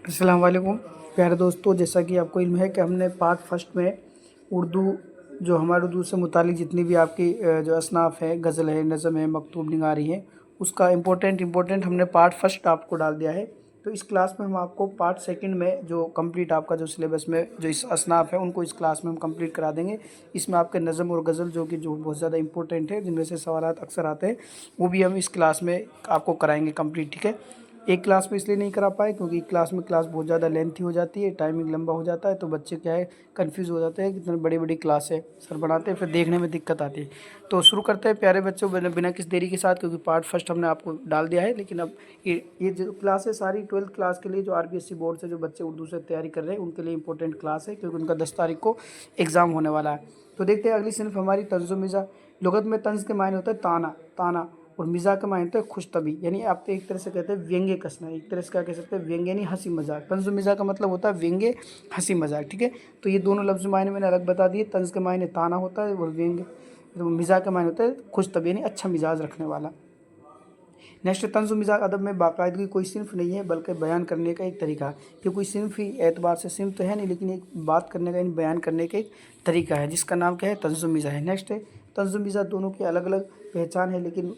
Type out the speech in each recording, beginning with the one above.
अस्सलाम वालेकुम प्यारे दोस्तों, जैसा कि आपको इल्म है कि हमने पार्ट फर्स्ट में उर्दू जो हमारे उर्दू से मुतालिक जितनी भी आपकी जो असनाफ़ है, गज़ल है, नज़म है, मकतूब निगारी है, उसका इम्पोर्टेंट हमने पार्ट फर्स्ट आपको डाल दिया है। तो इस क्लास में हम आपको पार्ट सेकंड में जो कंप्लीट आपका जो सिलेबस में जो इस असनाफ़ है उनको इस क्लास में हम कंप्लीट करा देंगे। इसमें आपके नज़म और गज़ल जो बहुत ज़्यादा इंपॉर्टेंट है, जिनमें से सवालात अक्सर आते हैं, वो भी हम इस क्लास में आपको कराएंगे कंप्लीट। ठीक है, एक क्लास में इसलिए नहीं करा पाए क्योंकि क्लास बहुत ज़्यादा लेंथी हो जाती है, टाइमिंग लंबा हो जाता है, तो बच्चे क्या है कंफ्यूज हो जाते हैं, कितनी बड़ी बड़ी क्लास है सर बनाते हैं, फिर देखने में दिक्कत आती है। तो शुरू करते हैं प्यारे बच्चों बिना किसी देरी के साथ, क्योंकि पार्ट फर्स्ट हमने आपको डाल दिया है। लेकिन अब ये जो क्लास है सारी 12th क्लास के लिए, जो RBSC बोर्ड से जो बच्चे उर्दू से तैयारी कर रहे हैं उनके लिए इंपॉर्टेंट क्लास है, क्योंकि उनका 10 तारीख को एग्ज़ाम होने वाला है। तो देखते हैं अगली सिर्फ हमारी तंज़ मिज़ा। लुगत में तंज़ के मायने होता है ताना ताना, और मिज़ाह का मायने होता है खुशतबी, यानी आप तो एक तरह से कहते हैं व्यंग्य कसना, एक तरह से क्या कह सकते हैं व्यंग्य यानी हंसी मजाक। तंज़ मिज़ाह का मतलब होता है व्यंग्य हंसी मजाक। ठीक है, तो ये दोनों लफ्ज़ मायने मैंने अलग बता दिए। तंज़ के मायने ताना होता है और व्यंग्य, तो मिज़ाह का मायने होता है खुशतबी यानी अच्छा मिजाज रखने वाला। नेक्स्ट, तंज़ मिज़ाज अदब में बाकायदगी कोई सिर्फ नहीं है बल्कि बयान करने का एक तरीका है। ये कोई सिर्फ ही एतबार से सिर्फ तो है नहीं, लेकिन एक बात करने का यानी बयान करने का एक तरीका है, जिसका नाम क्या है तंज़ मिज़ाज है। नेक्स्ट है, तंज़ मिज़ाज दोनों की अलग अलग पहचान है, लेकिन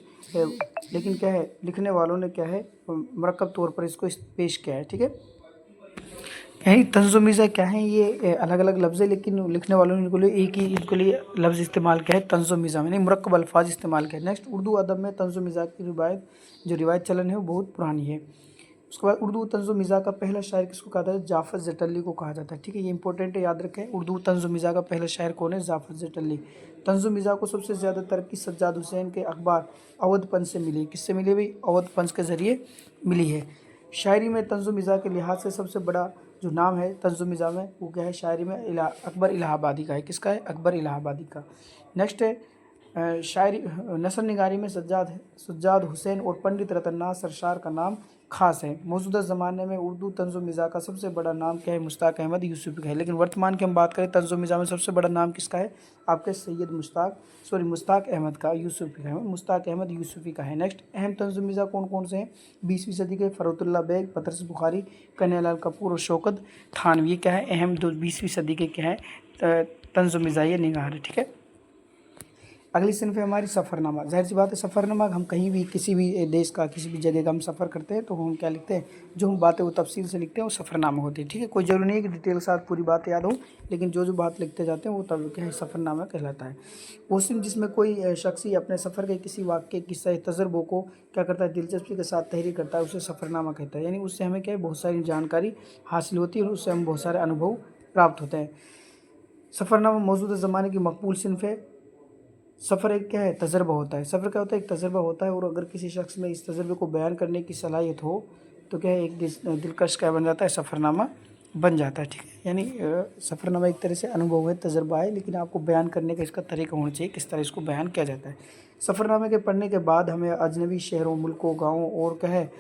क्या है लिखने वालों ने क्या है मरकब तौर पर इसको पेश किया है। ठीक है, यही तंज़ मिज़ाज क्या है, ये अलग अलग लफ्ज़ है, लेकिन लिखने वालों ने इनको लिए एक ही इनके लिए लफ्ज़ इस्तेमाल किया है तंज़ मिज़ाज, यानी मुरक्कब अल्फाज इस्तेमाल किया है। नेक्स्ट, उर्दू अदब में तंज़ मिज़ाज की रिवायत चलन है वो बहुत पुरानी है। उसके बाद उर्दू तंज़ मिज़ाज का पहला शायर किसको कहा जाता है? जाफ़र ज़ेटली को कहा जाता है। ठीक है, ये इंपॉर्टेंट है, याद रखें। उर्दू तंज़ मिज़ाज का पहला शायर कौन है? जाफ़र ज़ेटली। तंज़ मिज़ाज को सबसे ज़्यादा तरक्की सज्जाद हुसैन के अखबार अवध पंच से मिली। किससे मिली भाई? अवध पंच के ज़रिए मिली है। शायरी में तंज़ मिज़ाज के लिहाज से सबसे बड़ा जो नाम है तंज़ मिज़ाज में, वो क्या है? शायरी में अकबर इलाहाबादी का है। किसका है? अकबर इलाहाबादी का। नेक्स्ट है शायरी नसर निगारी में सज्जाद हुसैन और पंडित रतन्नाथ सरशार का नाम खास है। मौजूदा ज़माने में उर्दू तंज़ मिज़ाज का सबसे बड़ा नाम क्या है? मुश्ताक अहमद यूसुफ़ी का है। लेकिन वर्तमान की हम बात करें तंज़ मिज़ाज में सबसे बड़ा नाम किसका है? आपके मुश्ताक अहमद का, यूसुफ़ी का है, मुश्ताक अहमद यूसुफ़ी का है। नेक्स्ट, अहम तंज़ मिज़ाज कौन कौन से हैं? 20वीं सदी के फ़रहतुल्लाह बेग, पतरस बुखारी, कन्हैयालाल कपूर और शौकत थानवी। ये क्या है? अहम 20वीं सदी के क्या है तंज़ मिज़ाज निगार। ठीक है, अगली सिन्फ है हमारी सफ़रनामा। ज़ाहिर सी बात है, सफ़रनामा हम कहीं भी किसी भी देश का किसी भी जगह का हम सफ़र करते हैं तो हम क्या लिखते हैं? जो हम बातें वो तफसील से लिखते हैं वो सफ़रनामा होती है। ठीक है, कोई ज़रूरी नहीं है कि डिटेल के साथ पूरी बात याद हो, लेकिन जो बात लिखते जाते हैं वो तब क्या है सफ़रनामा कहलाता है। वो सिर्फ जिसमें कोई शख्स ही अपने सफ़र के किसी वाक़े किस्सा तजुर्बों को क्या करता है दिलचस्पी के साथ तहरीर करता है, उसे सफ़रनामा कहता है। यानी उससे हमें क्या है बहुत सारी जानकारी हासिल होती है और उससे हम बहुत सारे अनुभव प्राप्त होते हैं। सफ़रनामा मौजूदा ज़माने की मकबूल सिन्फ है। सफ़र एक क्या है? तजर्बा होता है। सफ़र क्या होता है? एक तजर्बा होता है, और अगर किसी शख्स में इस तजर्बे को बयान करने की सलाहियत हो तो क्या है एक दिलकश क्या बन जाता है? सफ़रनामा बन जाता है। ठीक है, यानी सफ़रनामा एक तरह से अनुभव है, तजर्बा है, लेकिन आपको बयान करने का इसका तरीका होना चाहिए, किस तरह इसको बयान किया जाता है। सफ़रनामे के पढ़ने के बाद हमें अजनबी शहरों, मुल्कों, गाँवों और क्या है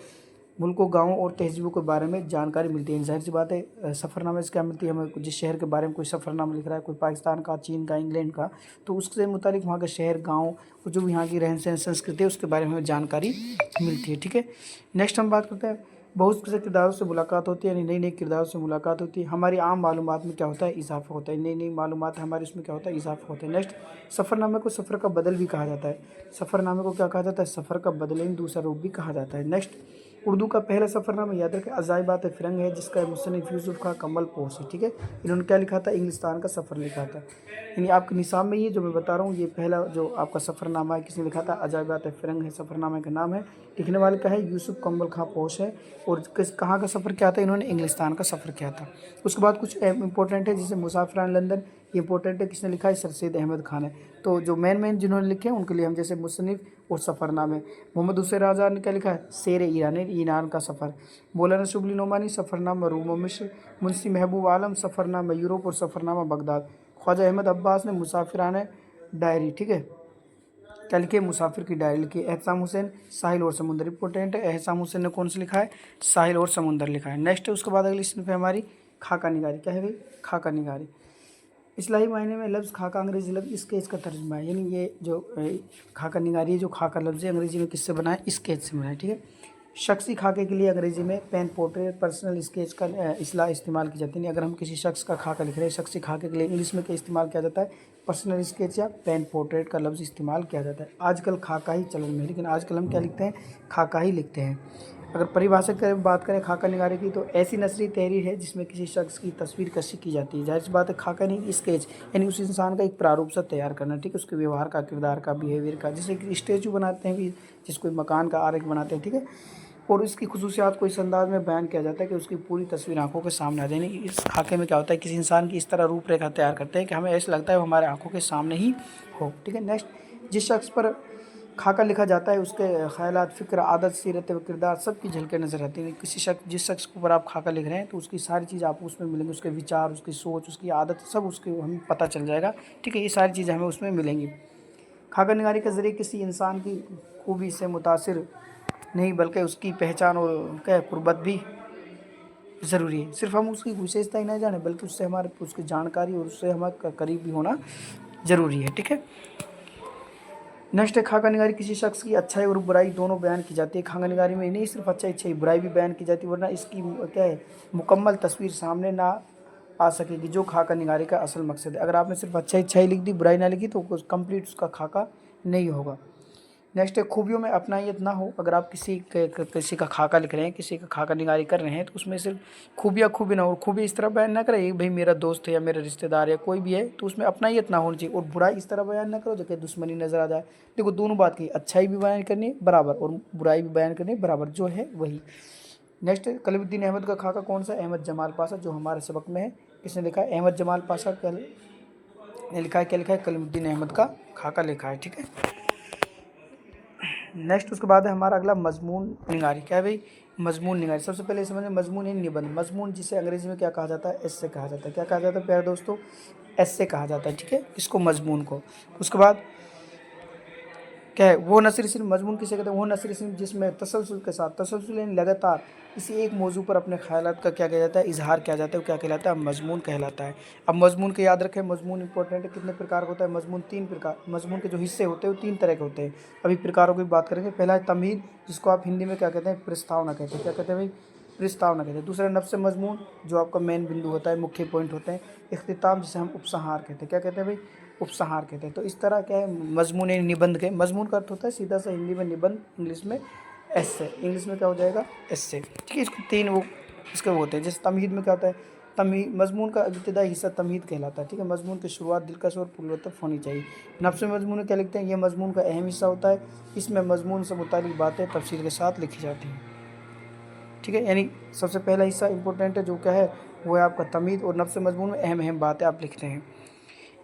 मुल्कों, गाँवों और तहज़ीबों के बारे में जानकारी मिलती है। ज़ाहिर सी बात है सफ़रनामे से क्या मिलती है हमें? जिस शहर के बारे में कोई सफ़रनामा लिख रहा है, कोई पाकिस्तान का, चीन का, इंग्लैंड का, तो उससे मुतालिक वहाँ का शहर, गाँव और जो भी यहाँ की रहन सहन संस्कृति है उसके बारे में हमें जानकारी मिलती है। ठीक है, नेक्स्ट हम बात करते हैं बहुत से किरदारों से मुलाकात होती है, यानी नई नई किरदारों से मुलाकात होती है। हमारी आम मालूमात में क्या होता है? इजाफा होता है। नई नई मालूमात हमारी उसमें क्या होता है? इजाफा होता है। नेक्स्ट, सफ़रनामे को सफ़र का बदल भी कहा जाता है। सफ़रनामे को क्या कहा जाता है? सफ़र का बदल यानी दूसरा रूप भी कहा जाता है। नेक्स्ट, उर्दू का पहला सफ़रनामा याद रखें अजाइबात फ़िरंग है, जिसका मुसन्निफ़ यूसुफ़ खां कमल पोश है। ठीक है, इन्होंने क्या लिखा था? इंग्लिस्तान का सफ़र लिखा था। यानी आपके निसाब में ये जो मैं बता रहा हूँ ये पहला जो आपका सफ़रनामा है, किसने लिखा था? अजाइबात फ़िरंग है सफ़रनामे का नाम है। लिखने वाले का है यूसुफ़ कमल खां पोश है, और कहाँ का सफ़र किया था इन्होंने? इंग्लिस्तान का सफ़र किया था। उसके बाद कुछ इंपॉर्टेंट है, जैसे मुसाफिरान लंदन, ये इंपॉर्टेंट है, किसने लिखा है? सर सैयद अहमद खान है। तो जो मेन जिन्होंने लिखे हैं उनके लिए हम जैसे मुसन्निफ़ और सफ़रनामे, मोहम्मद हुसैन आज़ाद ने क्या लिखा है? शेर ईरान, ईरान का सफ़र। मौलाना शुबली नोमानी सफ़रनामा रूम और मिस्र। मुंशी महबूब आलम सफ़रनामा यूरोप और सफ़रनामा बगदाद। ख्वाजा अहमद अब्बास ने मुसाफिरान डायरी, ठीक है, क्या लिखे? मुसाफिर की डायरी लिखी। एहसाम हुसैन साहिल और समुंदर, इंपॉर्टेंट है। एहसाम हुसैन ने कौन सा लिखा है? साहिल और समुंदर लिखा है। नेक्स्ट है उसके बाद अगली सिन्फ है हमारी खाका निगारी। क्या है भाई? खाका निगारी। इस्लाही मायने में लफ्ज़ खाका अंग्रेजी लफ्ज़ स्केच का तर्जुमा है। यानी ये जो खाका निगारी है, जो खाका लफ्ज़ है अंग्रेजी में किससे बना है? स्केच से बना है। ठीक है, शख्सी खाके के लिए अंग्रेजी में पेन पोर्ट्रेट पर्सनल स्केच का इसला इस्तेमाल की जाती है। अगर हम किसी शख्स का खाका लिख रहे हैं, शख्सी खाके के लिए इंग्लिश में क्या इस्तेमाल किया जाता है? पर्सनल स्केच या पेन पोर्ट्रेट का लफ्ज़ इस्तेमाल किया जाता है। आजकल खाका ही चलन में है, लेकिन आजकल हम क्या लिखते हैं? खाका ही लिखते हैं। अगर परिभाषा करें, बात करें खाका निगारी की, तो ऐसी नसरी तहरीर है जिसमें किसी शख्स की तस्वीर कशी की जाती है। जाहिर सी बात है, खाका नहीं, स्केच यानी उस इंसान का एक प्रारूप सा तैयार करना, ठीक है, उसके व्यवहार का, किरदार का, बिहेवियर का, जैसे कि स्टेचू बनाते हैं भी, जिसको मकान का आरेख बनाते हैं, ठीक है, और इसकी खुसूसियात को इस अंदाज में बयान किया जाता है कि उसकी पूरी तस्वीर आंखों के सामने आ जाए। यानी इस खाके में क्या होता है, किसी इंसान की इस तरह रूपरेखा तैयार करते हैं कि हमें ऐसा लगता है वो हमारे आंखों के सामने ही हो, ठीक है। नेक्स्ट, जिस शख्स पर खाका लिखा जाता है उसके ख्यालात, फ़िक्र, आदत, सीरत व किरदार सब की झलकें नज़र आती हैं। जिस शख्स के ऊपर आप खाका लिख रहे हैं तो उसकी सारी चीज़ आपको उसमें मिलेंगी, उसके विचार, उसकी सोच, उसकी आदत, सब उसके हमें पता चल जाएगा, ठीक है। ये सारी चीज़ें हमें उसमें मिलेंगी। खाका निगारी के ज़रिए किसी इंसान की खूबी से मुतासिर नहीं, बल्कि उसकी पहचान और क्या कुर्बत भी ज़रूरी है। सिर्फ हम उसकी विशेषता ही नहीं जाने, बल्कि उससे हमारे उसकी जानकारी और उससे हमारे करीब भी होना ज़रूरी है, ठीक है। नेक्स्ट है खाका निगारी, किसी शख्स की अच्छाई और बुराई दोनों बयान की जाती है। खाका निगारी में नहीं सिर्फ अच्छाई बुराई भी बयान की जाती है, वरना इसकी क्या है, मुकम्मल तस्वीर सामने ना आ सकेगी, जो खाका निगारी का असल मकसद है। अगर आपने सिर्फ अच्छाई लिख दी, बुराई ना लिखी, तो कंप्लीट उसका खाका नहीं होगा। नेक्स्ट है खूबियों में अपनायत ना हो। अगर आप किसी का खाका लिख रहे हैं, किसी का खाका निगारी कर रहे हैं, तो उसमें सिर्फ खूबी ना हो। खूबी इस तरह बयान ना करें भाई मेरा दोस्त है या मेरा रिश्तेदार या कोई भी है, तो उसमें अपनायत ना होनी चाहिए। और बुराई इस तरह बयान ना करो जो कि दुश्मनी नज़र आ जाए। देखो, दोनों बात की, अच्छाई भी बयान करनी है बराबर और बुराई भी बयान करनी है बराबर, जो है वही। नेक्स्ट, कलीमुद्दीन अहमद का खाका कौन सा? अहमद जमाल पाशा, जो हमारे सबक में है। किसने लिखा है? अहमद जमाल पाशा ने लिखा है। क्या लिखा है? कलीमुद्दीन अहमद का खाका लिखा है, ठीक है। नेक्स्ट उसके बाद है हमारा अगला मजमून निगारी। क्या है भाई? मजमून निगारी। सबसे पहले समझें मजमून यानी निबंध। मजमून जिसे अंग्रेजी में क्या कहा जाता है? एस्से कहा जाता है। क्या कहा जाता है प्यारे दोस्तों? एस्से कहा जाता है, ठीक है, इसको मजमून को। उसके बाद क्या है? वो नसर सिर्फ, मजमून किसे कहते हैं? वो नसर सिर्फ जिसमें तसलसल के साथ, तसलसल यानी लगातार किसी एक मौजू पर अपने ख्यालात का क्या किया जाता है? इजहार किया जाता है, वो क्या कहलाता है? मजमून कहलाता है। अब मजमून के याद रखें, मजमून इंपॉर्टेंट है। कितने प्रकार का होता है मजमून? 3 प्रकार। मजमून के जो हिस्से होते हैं वो 3 तरह के होते हैं। अभी प्रकारों की बात करेंगे। पहला है तमहीद, जिसको आप हिंदी में क्या कहते हैं? प्रस्तावना कहते हैं। क्या कहते हैं भाई? प्रस्तावना कहते हैं। दूसरा नफ्स मजमून, जो आपका मेन बिंदु होता है, मुख्य पॉइंट होते हैं। इख्तिताम, जिसे हम उपसंहार कहते हैं। क्या कहते हैं भाई? उपसंहार कहते हैं। तो इस तरह क्या है मजमून यानी निबंध के। मजमून का अर्थ होता है सीधा सा हिंदी में निबंध, इंग्लिश में एस्से। इंग्लिश में क्या हो जाएगा? एस्से, ठीक है। इसको 3 वो इसके वो होते हैं। जैसे तमहीद में क्या होता है? तमहीद, मजमून का इब्तिदाई हिस्सा तमहीद कहलाता है, ठीक है। मजमून की शुरुआत दिलकश और पुरलुत्फ़ होनी चाहिए। नफ्स मजमून में क्या लिखते हैं? ये मजमून का अहम हिस्सा होता है। इसमें मजमून से मुताल्लिक़ बातें तफसील के साथ लिखी जाती हैं, ठीक है। यानी सबसे पहला हिस्सा इंपॉर्टेंट है, जो क्या है वो है आपका तमहीद, और नफ्स मजमून में अहम बातें आप लिखते हैं।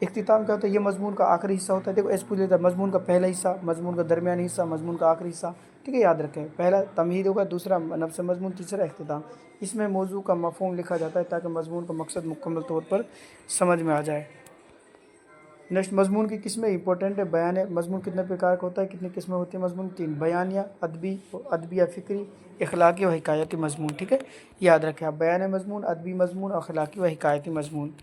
इख्तिताम क्या होता है? ये मजमून का आखिरी हिस्सा होता है। देखो ऐसे पूछ लेता है, मजमून का पहला हिस्सा, मजमून का दरमियानी हिस्सा, मजमून का आखिरी हिस्सा, ठीक है, याद रखें। पहला तमहीद होगा, दूसरा नफ्स मजमून, तीसरा इख्तिताम। इसमें मौजू का मफ़हूम लिखा जाता है ताकि मजमून का मकसद मुकम्मल तौर पर समझ में आ जाए। नेक्स्ट, मजमून की किस्में इंपॉर्टेंट है। बयान है, मजमून कितने प्रकार का होता है? कितनी किस्में होती हैं मजमून? 3। बयानिया, अदबी या फ़िक्री, अखलाकी व हिकायती मजमून, ठीक है, याद रखें आप। बयान मजमून, अदबी मजमून, अखलाकी व हिकायती मजमून।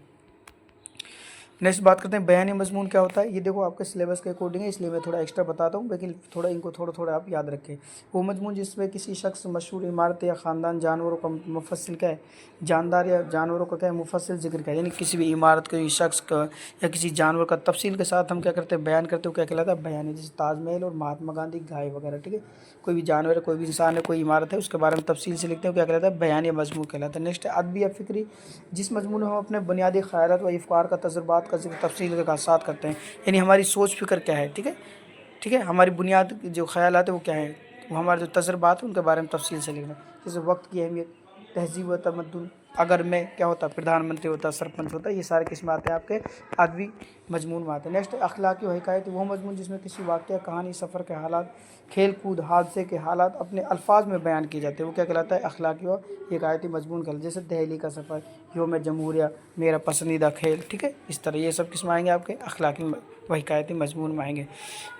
नेक्स्ट बात करते हैं बयानी मजमून क्या होता है। ये देखो आपके सिलेबस के अकॉर्डिंग है, इसलिए मैं थोड़ा एक्स्ट्रा बताता हूँ, लेकिन थोड़ा इनको थोड़ा आप याद रखें। वो मजमून जिसमें किसी शख्स, मशहूर इमारत या ख़ानदान, जानवरों का मुफस्सिल क्या है? जानदार या जानवरों का क्या है? मुफस्सिल जिक्र क्या है? यानी किसी भी इमारत के, शख्स का या किसी जानवर का तफसील के साथ हम क्या करते हैं? बयान करते हो, क्या कहलाता है? बयानी। जैसे ताजमहल और महात्मा गांधी, गाय वगैरह, ठीक है। कोई भी जानवर है, कोई भी इंसान है, कोई इमारत है, उसके बारे में तफसील से लिखते हैं, क्या कहलाता है? बयानी मजमून कहलाता है। नेक्स्ट है अदबी या फ़िक्री, जिस मजमून में हम अपने बुनियादी ख़यालात व अफ़कार का, तजुर्बात का जिक्र तफसील के साथ करते हैं। यानी हमारी सोच फ़िक्र क्या है, ठीक है, ठीक है, हमारी बुनियाद जो ख़यालात है वो क्या है, वो हमारे जो तजुर्बात है उनके बारे में तफसील से लिखना। जैसे वक्त की अहमियत, तहज़ीब व तमद्दुन, अगर मैं क्या होता, प्रधानमंत्री होता, सरपंच होता, ये सारे किस्में आते हैं आपके अदबी मजमून में आते हैं। नेक्स्ट अखलाकी व हिकायत, वो मजमून जिसमें किसी वाक़या, कहानी, सफ़र के हालात, खेल कूद, हादसे के हालात अपने अल्फाज में बयान किए जाते हैं, वो क्या कहलाता है? अखलाकी व हिकायती मजमून कहलाता है। जैसे दहली का सफ़र, योम जमहूरिया, मेरा पसंदीदा खेल, ठीक है, इस तरह ये सब किस्म आएंगे आपके अखलाकी व हिकायती मजमून में आएंगे।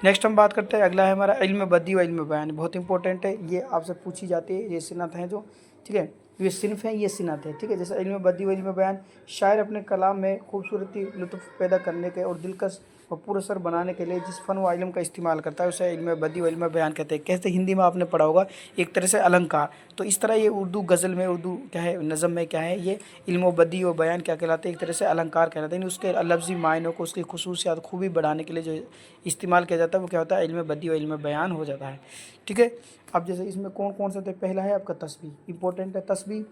नेक्स्ट हम बात करते हैं, अगला है हमारा इल्म बदी व इल्म बयान। बहुत इंपॉर्टेंट है, ये आपसे पूछी जाती है। ये सिनत हैं जो, ठीक है, ये सिनफ है, ये सिनत है, ठीक है। जैसे इल्म बदी व इल्म बयान, शायर अपने कलाम में खूबसूरती, लुत्फ़ पैदा करने के और दिलकश और पुरस्सर बनाने के लिए जिस फ़न व इल्म का इस्तेमाल करता है उसे इल्म बदी व इल्म बयान कहते हैं। कैसे हिंदी में आपने पढ़ा होगा एक तरह से अलंकार, तो इस तरह ये उर्दू गज़ल में, उर्दू क्या है नज़म में क्या है, ये इल्म व बदी व बयान क्या कहलाते हैं, एक तरह से अलंकार कहलाते हैं। उसके लफ्ज़ी मायनों को, उसकी खुसूसियात खूबी बढ़ाने के लिए जो इस्तेमाल किया जाता है वो क्या होता है, इल्म बदी व इल्म बयान हो जाता है। ठीक है। अब जैसे इसमें कौन कौन से थे, पहला है आपका तस्बीह, इंपॉर्टेंट है तस्बीह,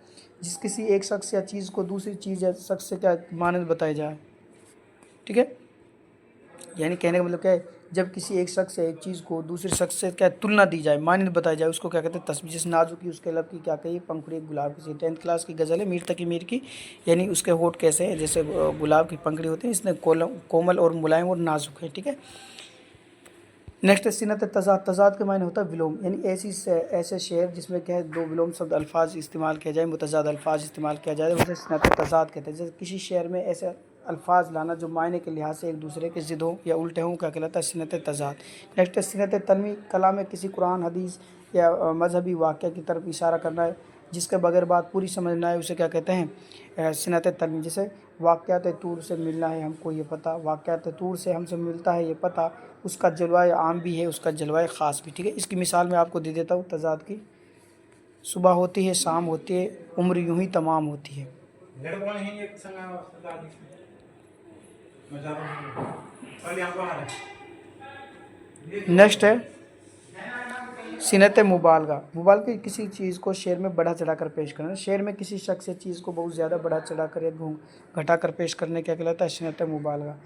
जिस किसी एक शख्स या चीज़ को दूसरी चीज़ या शख्स से क्या मानद बताया जाए। ठीक है, यानी कहने का मतलब क्या है, जब किसी एक शख्स या एक चीज़ को दूसरे शख्स से क्या तुलना दी जाए, मानद बताया जाए, उसको क्या कहते हैं तस्बीह। जैसे नाजुक की उसके लब की क्या कही, पंखुड़ी गुलाब की, 10th क्लास की गज़ल है मीर तकी मीर की, यानी उसके होठ कैसे हैं, जैसे गुलाब की पंखुड़ी होती है, इसने कोमल और मुलायम और नाजुक है। ठीक है। नेक्स्ट है सिनत तज़ाद। तज़ाद के मायने होता है विलोम, यानी ऐसे शेर जिसमें क्या है दो विलोम शब्द अल्फाज इस्तेमाल किया जाए, मुतज़ाद अल्फाज इस्तेमाल किया जाए, वैसे सिनत तज़ाद कहते हैं। जैसे किसी शेर में ऐसे अल्फाज लाना जो मायने के लिहाज से एक दूसरे के ज़िद हो या उल्टे हों, क्या कहलाता है सिनत तज़ाद। नेक्स्ट है सिनत तन्वी। कलाम में किसी कुरान हदीस या मजहबी वाक़या की तरफ इशारा करना है जिसके बगैर बात पूरी समझना है, उसे क्या कहते हैं सिनत तन्वी। जैसे वाक़यात तूर से मिलना है हमको ये पता, वाक़यात तूर से हमसे मिलता है ये पता, उसका जलवाए आम भी है, उसका जलवाए ख़ास भी। ठीक है। इसकी मिसाल मैं आपको दे देता हूँ तज़ाद की। सुबह होती है, शाम होती है, उम्र यूं ही तमाम होती है। नेक्स्ट है सिनत मुबालगा। मुबालगा किसी चीज़ को शेर में बढ़ा चढ़ा कर पेश करना। शेर में किसी शख्स या चीज़ को बहुत ज़्यादा बढ़ा चढ़ा कर या घटा कर पेश करने क्या कहलाता है सिनत मुबालगा।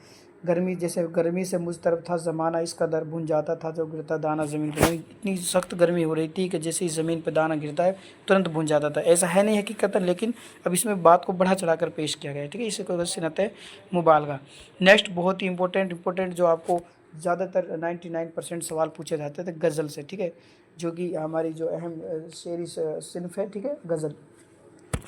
गर्मी, जैसे गर्मी से मुझ तरफ था ज़माना, इसका दर भुन जाता था जो गिरता दाना ज़मीन पर। इतनी सख्त गर्मी हो रही थी कि जैसे ही ज़मीन पर दाना गिरता है तुरंत भुन जाता था। ऐसा है नहीं हकीकतन, लेकिन अब इसमें बात को बढ़ा चढ़ा कर पेश किया गया है। ठीक है, इसे कोई सिनत मुबालगा। नेक्स्ट बहुत ही इंपॉर्टेंट जो आपको ज़्यादातर 99% सवाल पूछे जाते थे गज़ल से। ठीक है, जो कि हमारी जो अहम शेरी सिनफ है। ठीक है, गज़ल,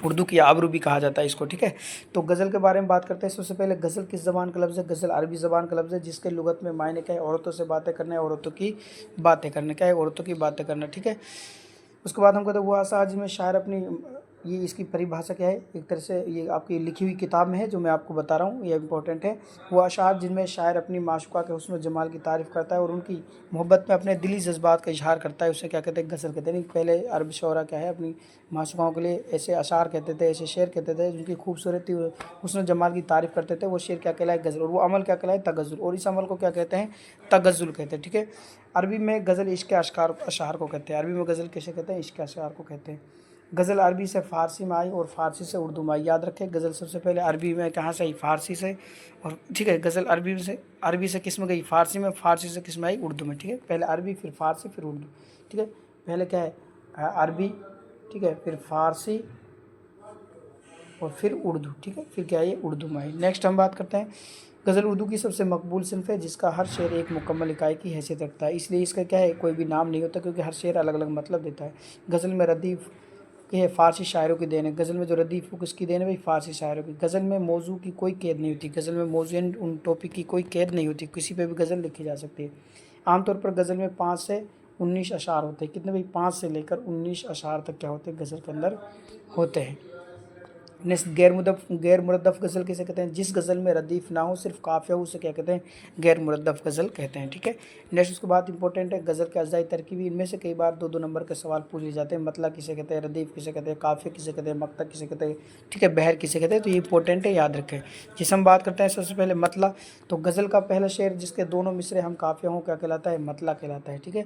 उर्दू की आबरू भी कहा जाता है इसको। ठीक है, तो गज़ल के बारे में बात करते हैं। सबसे पहले गज़ल किस ज़बान का लफ्ज़ है? गज़ल अरबी ज़बान का लफ्ज़ है जिसके लुगत में मायने क्या है, औरतों से बातें करना है, औरतों की बातें करना। क्या है? औरतों की बातें करना। ठीक है, उसके बाद हम कहते हैं वो आसार जिसमें शायर अपनी, ये इसकी परिभाषा क्या है, एक तरह से ये आपकी लिखी हुई किताब में है जो मैं आपको बता रहा हूँ, ये इंपॉर्टेंट है। वो अशार जिनमें शायर अपनी माशूका के हुस्न जमाल की तारीफ़ करता है और उनकी मोहब्बत में अपने दिली जज्बात का इजहार करता है, उसे क्या कहते हैं गज़ल कहते हैं। पहले अरब शोरा क्या है अपनी माशूकाओं के लिए ऐसे अशार कहते थे, ऐसे शेर कहते थे जिनकी खूबसूरती हुस्न जमाल की तारीफ़ करते थे, वो शेर क्या कहलाए गज़ल, और वो अमल क्या कहलाए तगज़ुल, और इस अमल को क्या कहते हैं तगज़ुल कहते हैं। ठीक है, अरबी में गज़ल इश्क अशार को कहते हैं। अरबी में गज़ल कैसे कहते हैं? इश्क अशार को कहते हैं। गज़ल अरबी से फ़ारसी में आई और फ़ारसी से उर्दू में आई। याद रखें, गज़ल सबसे पहले अरबी में कहाँ से आई? फ़ारसी से। और ठीक है, गज़ल अरबी से किस में गई? फ़ारसी में। फ़ारसी से किस में आई? उर्दू में। ठीक है, पहले अरबी फिर फ़ारसी फिर उर्दू। ठीक है, पहले क्या है अरबी, ठीक है, फिर फ़ारसी और फिर उर्दू। ठीक है, फिर क्या है ये उर्दू में आई। नेक्स्ट हम बात करते हैं गज़ल उर्दू की सबसे मकबूल सिनफ है जिसका हर शेर एक मुकम्मल इकाई की हैसियत रखता है, इसलिए इसका क्या है कोई भी नाम नहीं होता क्योंकि हर शेर अलग अलग मतलब देता है। गज़ल में रदीफ़ ये फ़ारसी शायरों की देन है। गज़ल में जो रदीफ़ हो किसकी देन है भाई? फ़ारसी शायरों की। गज़ल में मौजू की कोई कैद नहीं होती, गज़ल में मौजू उन टॉपिक की कोई कैद नहीं होती, किसी पे भी गज़ल लिखी जा सकती है। आमतौर पर गज़ल में 5 से 19 अशार होते हैं। कितने भाई? 5 से लेकर 19 अशार तक क्या होते हैं गज़ल के अंदर होते हैं। नेक्स्ट गैर मुरद्दफ़ गज़ल किसे कहते हैं? जिस गज़ल में रदीफ़ ना हो, सिर्फ काफ़िया हो, उसे क्या कहते हैं? गैर मुरद्दफ़ गज़ल कहते हैं। ठीक है, नेक्स्ट उसके बाद इंपॉर्टेंट है गज़ल के अज़ाई तरकीबी। इनमें से कई बार 2-2 नंबर के सवाल पूछ लिए जाते हैं। मतला किसे कहते हैं? रदीफ़ किसे कहते हैं? काफ़िया किसे कहते हैं? मक्ता किसे कहते हैं? ठीक है, बहर किसे कहते हैं? तो ये इंपॉर्टेंट है, याद रखें। जिस हम बात करते हैं सबसे पहले मतला, तो गज़ल का पहला शेर जिसके दोनों मिसरे हम काफ़िया हों क्या कहलाता है? मतला कहलाता है। ठीक है,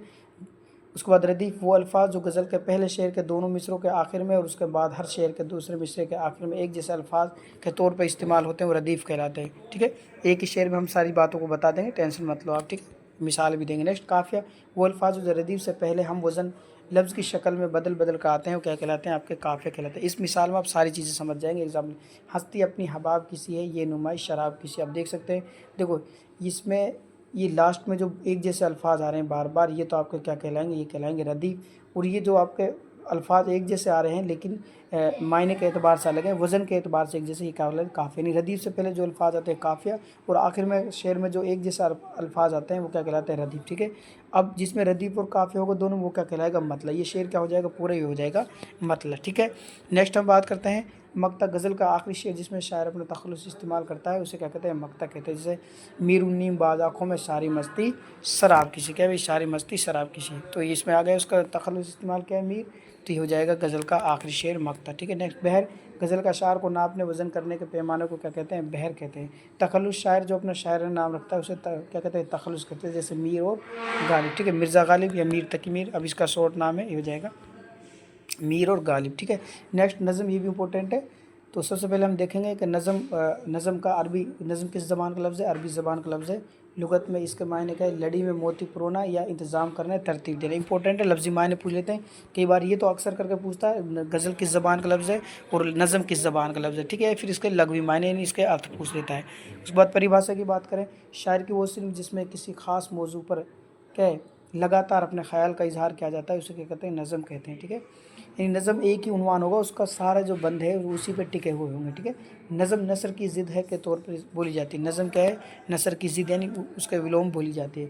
उसके बाद रदीफ़ वो अल्फाज जो गज़ल के पहले शेर के दोनों मिसरों के आखिर में और उसके बाद हर शेर के दूसरे मिसरे के आखिर में एक जैसे अल्फाज के तौर पर इस्तेमाल होते हैं, वो रदीफ़ कहलाते हैं। ठीक है, एक ही शेर में हम सारी बातों को बता देंगे, टेंशन मत लो आप। ठीक है, मिसाल भी देंगे। नेक्स्ट काफ़िया वो अल्फाज जो रदीफ़ से पहले हम वज़न लफ्ज़ की शक्ल में बदल कर आते हैं, वो क्या कहलाते हैं? आपके काफ़िया कहलाते हैं। इस मिसाल में आप सारी चीज़ें समझ जाएंगे एग्जाम में। हस्ती अपनी हबाब किसी है, ये नुमाइश शराब किसी। आप देख सकते हैं, देखो इसमें ये लास्ट में जो एक जैसे अल्फाज आ रहे हैं बार बार, ये तो आपके क्या कहलाएंगे? ये कहलाएंगे रदीफ़। और ये जो आपके अल्फाज एक जैसे आ रहे हैं लेकिन मायने के एतबार से अलग है, वज़न के एतबार से एक जैसे। ये क्या बोला काफ़िया, यानी रदीफ़ से पहले जो अल्फाज आते हैं काफ़िया, और आखिर में शेर में जो एक जैसा अल्फाज आते हैं वो क्या कहलाते हैं रदीफ़। ठीक है, अब जिसमें रदीफ़ और काफ़िया होगा दोनों, वो क्या कहलाएगा मतलब। ये शेर क्या हो जाएगा पूरा ही हो जाएगा मतलब। ठीक है, नेक्स्ट हम बात करते हैं मक्ता, गज़ल का आखिरी शेर जिसमें शायर अपना तखल्लुस इस्तेमाल करता है उसे क्या कहते हैं मक्ता कहते हैं। जैसे मीरुन्नीम बाज़ आँखों में सारी मस्ती शराब किसी, क्या भाई सारी मस्ती शराब किसी, तो इसमें आ गया उसका तखल्लुस इस्तेमाल क्या है मीर, तो ये हो जाएगा गज़ल का आखिरी शेर मक्ता। ठीक है, नेक्स्ट बहर, गज़ल का शायर को नापने वज़न करने के पैमाने को क्या कहते हैं बहर कहते हैं। तखल्लुस, शायर जो अपना शायर नाम रखता है उसे क्या कहते हैं तखल्लुस कहते हैं। जैसे मीर और गालिब। ठीक है, मिर्ज़ा गालिब या मीर तकी मीर, अब इसका शॉर्ट नाम है, ये हो जाएगा मीर और गालिब। ठीक है, नेक्स्ट नज़म, ये भी इंपॉर्टेंट है। तो सबसे पहले हम देखेंगे कि नज़म का अरबी, नज़म किस ज़बान का लफ्ज़ है, अरबी ज़बान का लफ्ज़ है। लुगत में इसके मायने क्या है, लड़ी में मोती पुरोना या इंतज़ाम करना, तरतीब देना। इंपॉर्टेंट है, लफ्ज़ी मायने पूछ लेते हैं कई बार, ये तो अक्सर करके पूछता है गज़ल किस ज़बान का लफ्ज़ है और नज़म किस ज़बान का लफ्ज़ है। ठीक है, फिर इसके लघवी मायने यानी इसके अर्थ पूछ लेता है। उसके बाद परिभाषा की बात करें, शायर की वो सिर्फ जिसमें किसी ख़ास मौजू पर क्या है लगातार अपने ख़्याल का इजहार किया जाता है उसे क्या कहते हैं नज़म कहते हैं। ठीक है, यानी नज़म एक ही उन्वान होगा, उसका सारा जो बंद है वो उसी पे टिके हुए होंगे। ठीक है, नज़म नसर की ज़िद है के तौर पर बोली जाती है। नज़म क्या है, नसर की ज़िद यानी उसके विलोम बोली जाती है।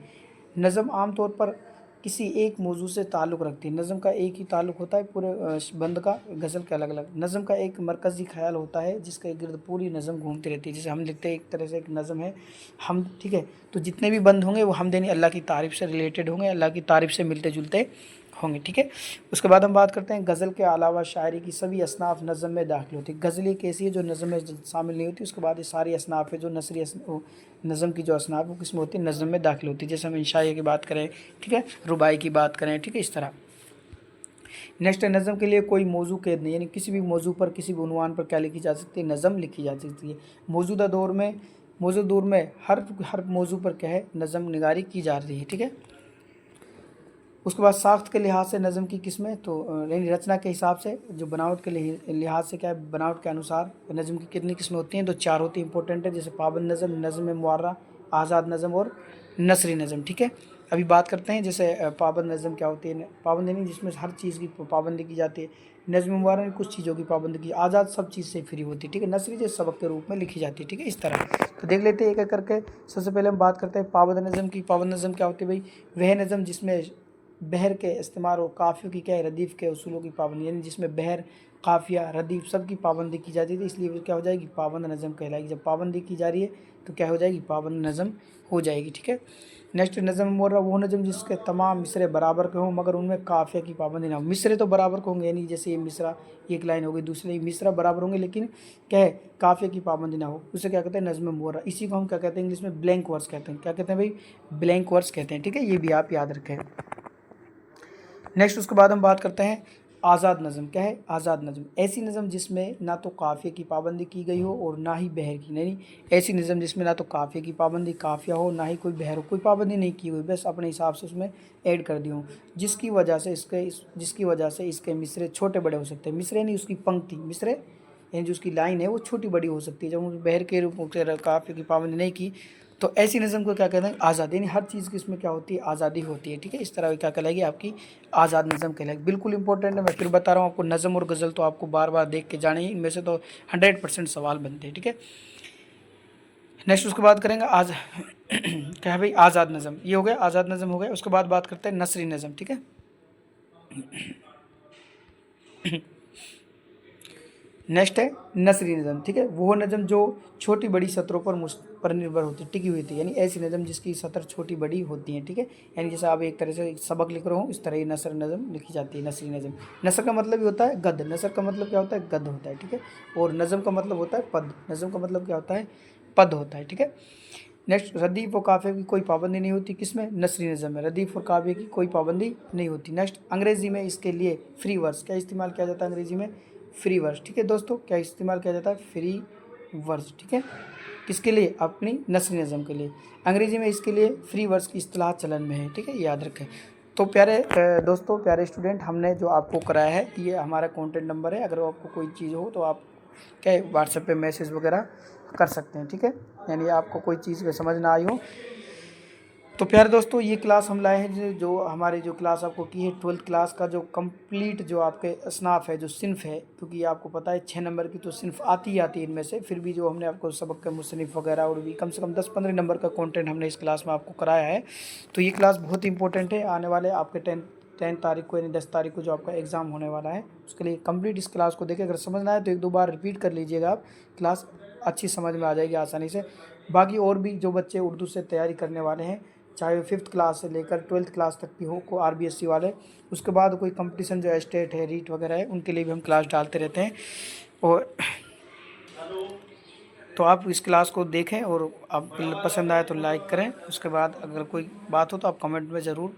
नज़म आम तौर पर किसी एक मौजू से ताल्लुक़ रखती है। नज़म का एक ही ताल्लुक़ होता है पूरे बंद का, गज़ल के अलग अलग। नज़म का एक मरकज़ी ख्याल होता है जिसके गिर्द पूरी नज़म घूमती रहती है। जैसे हम लिखते हैं एक तरह से एक नज़म है हम, ठीक है, तो जितने भी बंद होंगे वो हमद यानी अल्लाह की तारीफ़ से रिलेटेड होंगे, अल्लाह की तारीफ़ से मिलते जुलते होंगे। ठीक है, उसके बाद हम बात करते हैं गज़ल के अलावा शायरी की सभी असनाफ़ नज़म में दाखिल होती है। गज़ल एक ऐसी है जो नज़म में शामिल नहीं होती, उसके बाद ये सारी असनाफ़ है जो नसरी नज़म की जो असनाफ़ वो किस्म होती है नज़म में दाखिल होती है। जैसे हम इंशाई की बात करें, ठीक है, रुबाई की बात करें, ठीक है, इस तरह। नेक्स्ट है नज़म के लिए कोई मौजू कैद नहीं, यानी किसी भी मौजू पर किसी भी उन्वान पर क्या लिखी जा सकती है नज़म लिखी जा सकती है। मौजूदा दौर में हर मौजू पर क्या है नज़म निगारी की जा रही है। ठीक है, उसके बाद साख्त के लिहाज से नज़म की किस्में, तो यानी रचना के हिसाब से जो बनावट के लिहाज से क्या है बनावट के अनुसार नज़म की कितनी किस्में होती हैं, तो 4 होती हैं इंपॉर्टेंट है। जैसे पाबंद नज़म, नज़म मुअर्रा, आज़ाद नज़म और नसरी नज़म। ठीक है, अभी बात करते हैं जैसे पाबंद नज़म क्या होती है। पाबंद यानी जिसमें हर चीज़ की पाबंदी की जाती है। नज़म मुअर्रा में कुछ चीज़ों की पाबंदी की, आज़ाद सब चीज़ से फ्री होती है। ठीक है, नसरी जो सबक के रूप में लिखी जाती है। ठीक है, इस तरह। तो देख लेते हैं एक एक करके। सबसे पहले हम बात करते हैं पाबंद नज़म की। पाबंद नज़म क्या होती है भाई, वह नज़म जिसमें बहर के इस्तेमाल और काफ़ियों की क्या है रदीफ़ के उसूलों की पाबंदी, यानी जिसमें बहर काफ़िया रदीफ़ सब की पाबंदी की जाती थी, इसलिए क्या हो जाएगी पाबंद नज़म कहलाएगी। जब पाबंदी की जा रही है तो क्या हो जाएगी पाबंद नज़म हो जाएगी। ठीक है, नेक्स्ट नज़म मुअर्रा वो नज़म जिसके तमाम मिसरे बराबर के हों मगर उनमें काफ़िया की पाबंदी ना हो। मिसरे तो बराबर के होंगे, यानी जैसे ये मिसरा एक लाइन हो गई, दूसरी मिसरा बराबर होंगे लेकिन क्या है काफ़िया की पाबंदी ना हो, उसे क्या कहते हैं नज़म मुअर्रा। इसी को हम क्या कहते हैं इंग्लिश में ब्लैंक वर्स कहते हैं। क्या कहते हैं भाई ब्लैंक वर्स कहते हैं। ठीक है, ये भी आप याद रखें। नेक्स्ट उसके बाद हम बात करते हैं आज़ाद नज़म। क्या है आज़ाद नज़म, ऐसी नज़म जिसमें ना तो काफ़िया की पाबंदी की गई हो और ना ही बहर की, नहीं ऐसी नज़म जिसमें ना तो काफ़िया की पाबंदी काफ़िया हो ना ही कोई बहर हो, कोई पाबंदी नहीं की हुई, बस अपने हिसाब से उसमें ऐड कर दी हो, जिसकी वजह से इसके मिसरे छोटे बड़े हो सकते हैं। मिसरे नहीं उसकी पंक्ति, मिसरे यानी जो उसकी लाइन है वो छोटी बड़ी हो सकती है। जब उस बहर के रूप में काफ़िया की पाबंदी नहीं की तो ऐसी नज़म को क्या कहते हैं आज़ादी, यानी हर चीज़ की इसमें क्या होती है आज़ादी होती है। ठीक है, इस तरह क्या कहलाएगी आपकी आज़ाद नज़म कहलाएगी। बिल्कुल इंपॉर्टेंट है, मैं फिर बता रहा हूँ आपको नज़म और गज़ल तो आपको बार बार देख के जाने ही, इनमें से तो 100% सवाल बनते हैं। ठीक है, नेक्स्ट उसके बाद करेंगे आज क्या है भाई आज़ाद नज़म, ये हो गया आज़ाद नज़म हो गया। उसके बाद बात करते हैं नसरी नज़म। ठीक है, नेक्स्ट है नसरी नज़म। ठीक है, वो नज़म जो छोटी बड़ी सतरों पर निर्भर होती टिकी हुई थी, यानी ऐसी नज़म जिसकी सतर छोटी बड़ी होती हैं। ठीक है, यानी जैसे आप एक तरह से सबक लिख रहे हो इस तरह ही नसर नज़म लिखी जाती है नसरी नज़म। नसर का मतलब ही होता है गद, नसर का मतलब क्या होता है गद होता है। ठीक है, और नज़म का मतलब होता है पद, नज़म का मतलब क्या होता है पद होता है। ठीक है, नेक्स्ट रदीफ़ और काफ़िया की कोई पाबंदी नहीं होती, किसमें नसरी नज़म में रदीफ़ और काफ़िया की कोई पाबंदी नहीं होती। नेक्स्ट अंग्रेज़ी में इसके लिए फ्री वर्स क्या इस्तेमाल किया जाता है अंग्रेज़ी में फ्री वर्स। ठीक है दोस्तों, क्या इस्तेमाल किया जाता है फ्री वर्स। ठीक है, किसके लिए अपनी नसरी नज़म के लिए, अंग्रेज़ी में इसके लिए फ्री वर्स की इस्तिलाह चलन में है। ठीक है, याद रखें। तो प्यारे दोस्तों प्यारे स्टूडेंट, हमने जो आपको कराया है ये हमारा कॉन्टेक्ट नंबर है, अगर आपको कोई चीज़ हो तो आप क्या व्हाट्सएप पे मैसेज वगैरह कर सकते हैं। ठीक है, यानी आपको कोई चीज़ में समझ ना आई हो तो प्यारे दोस्तों, ये क्लास हम लाए हैं जो हमारी जो क्लास आपको की है 12th क्लास का जो कंप्लीट जो आपके असनाफ है, जो सिन्फ है, क्योंकि आपको पता है 6 नंबर की तो सिन्फ आती ही आती है इनमें से। फिर भी जो हमने आपको सबक के मुसन्निफ़ वगैरह और भी कम से कम 10-15 नंबर का कंटेंट हमने इस क्लास में आपको कराया है। तो ये क्लास बहुत ही इंपॉर्टेंट है। आने वाले आपके 10 तारीख को यानी 10 तारीख को जो आपका एग्ज़ाम होने वाला है, उसके लिए कंप्लीट इस क्लास को देखें। अगर समझ ना आए तो 1-2 बार रिपीट कर लीजिएगा आप, क्लास अच्छी समझ में आ जाएगी आसानी से। बाकी और भी जो बच्चे उर्दू से तैयारी करने वाले हैं, चाहे वो 5th क्लास से लेकर 12th क्लास तक की हो, को RBSC वाले, उसके बाद कोई कंपटीशन जो स्टेट है, रीट वगैरह है, उनके लिए भी हम क्लास डालते रहते हैं। और तो आप इस क्लास को देखें और आप पसंद आए तो लाइक करें। उसके बाद अगर कोई बात हो तो आप कमेंट में ज़रूर